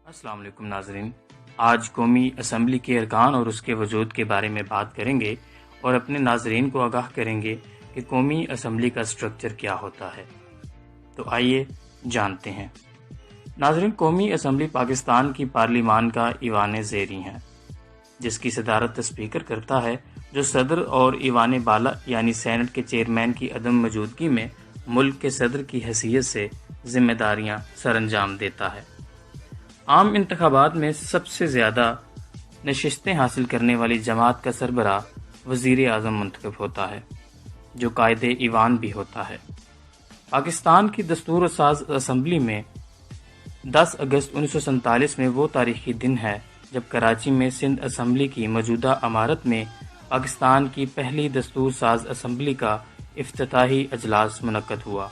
السلام علیکم ناظرین، آج قومی اسمبلی کے ارکان اور اس کے وجود کے بارے میں بات کریں گے اور اپنے ناظرین کو آگاہ کریں گے کہ قومی اسمبلی کا سٹرکچر کیا ہوتا ہے۔ تو آئیے جانتے ہیں۔ ناظرین، قومی اسمبلی پاکستان کی پارلیمان کا ایوان زیریں ہے، جس کی صدارت اسپیکر کرتا ہے، جو صدر اور ایوان بالا یعنی سینٹ کے چیئرمین کی عدم موجودگی میں ملک کے صدر کی حیثیت سے ذمہ داریاں سر انجام دیتا ہے۔ عام انتخابات میں سب سے زیادہ نشستیں حاصل کرنے والی جماعت کا سربراہ وزیر اعظم منتخب ہوتا ہے، جو قائد ایوان بھی ہوتا ہے۔ پاکستان کی دستور ساز اسمبلی میں 10 اگست 1947 میں وہ تاریخی دن ہے جب کراچی میں سندھ اسمبلی کی موجودہ عمارت میں پاکستان کی پہلی دستور ساز اسمبلی کا افتتاحی اجلاس منعقد ہوا۔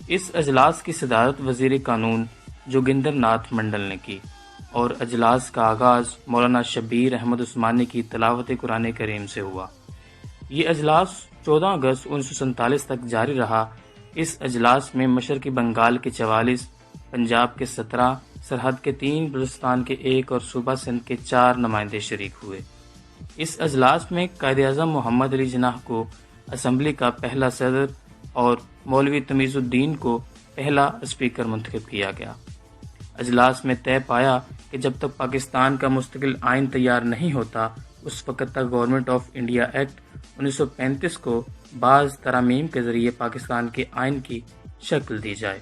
اس اجلاس کی صدارت وزیر قانون جوگندر ناتھ منڈل نے کی اور اجلاس کا آغاز مولانا شبیر احمد عثمانی کی تلاوت قرآن کریم سے ہوا۔ یہ اجلاس 14 اگست 1947 تک جاری رہا۔ اس اجلاس میں مشرقی بنگال کے 44، پنجاب کے 17، سرحد کے 3، بلوچستان کے 1 اور صوبہ سندھ کے 4 نمائندے شریک ہوئے۔ اس اجلاس میں قائد اعظم محمد علی جناح کو اسمبلی کا پہلا صدر اور مولوی تمیز الدین کو پہلا اسپیکر منتخب کیا گیا۔ اجلاس میں طے پایا کہ جب تک پاکستان کا مستقل آئین تیار نہیں ہوتا، اس وقت تک گورنمنٹ آف انڈیا ایکٹ 1935 کو بعض ترامیم کے ذریعے پاکستان کے آئین کی شکل دی جائے۔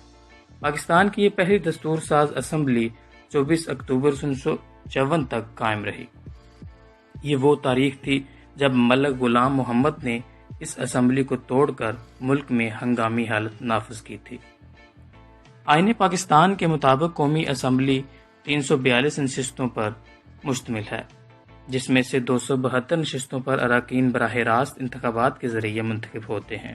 پاکستان کی یہ پہلی دستور ساز اسمبلی 24 اکتوبر 1954 تک قائم رہی۔ یہ وہ تاریخ تھی جب ملک غلام محمد نے اس اسمبلی کو توڑ کر ملک میں ہنگامی حالت نافذ کی تھی۔ آئین پاکستان کے مطابق قومی اسمبلی 342 نشستوں پر مشتمل ہے، جس میں سے 272 نشستوں پر اراکین براہ راست انتخابات کے ذریعے منتخب ہوتے ہیں۔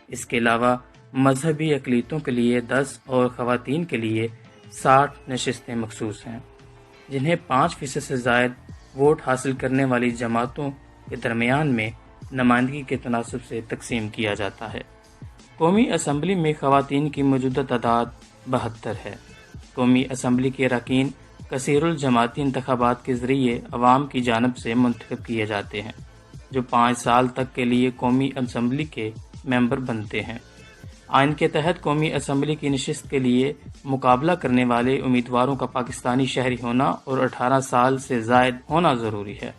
اس کے علاوہ مذہبی اقلیتوں کے لیے 10 اور خواتین کے لیے 60 نشستیں مخصوص ہیں، جنہیں 5% سے زائد ووٹ حاصل کرنے والی جماعتوں کے درمیان میں نمائندگی کے تناسب سے تقسیم کیا جاتا ہے۔ قومی اسمبلی میں خواتین کی موجودہ تعداد 72 ہے۔ قومی اسمبلی کے اراکین کثیر الجماعتی انتخابات کے ذریعے عوام کی جانب سے منتخب کیے جاتے ہیں، جو 5 سال تک کے لیے قومی اسمبلی کے ممبر بنتے ہیں۔ آئین کے تحت قومی اسمبلی کی نشست کے لیے مقابلہ کرنے والے امیدواروں کا پاکستانی شہری ہونا اور 18 سال سے زائد ہونا ضروری ہے۔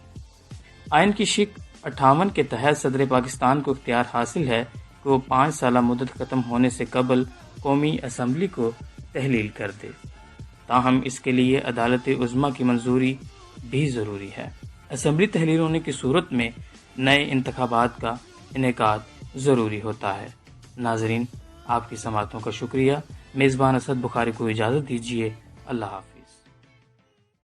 آئین کی شق 58 کے تحت صدر پاکستان کو اختیار حاصل ہے کہ وہ 5 سالہ مدت ختم ہونے سے قبل قومی اسمبلی کو تحلیل کر دے، تاہم اس کے لیے عدالت عظمیٰ کی منظوری بھی ضروری ہے۔ اسمبلی تحلیل ہونے کی صورت میں نئے انتخابات کا انعقاد ضروری ہوتا ہے۔ ناظرین، آپ کی سماعتوں کا شکریہ۔ میزبان اسد بخاری کو اجازت دیجیے۔ اللہ حافظ۔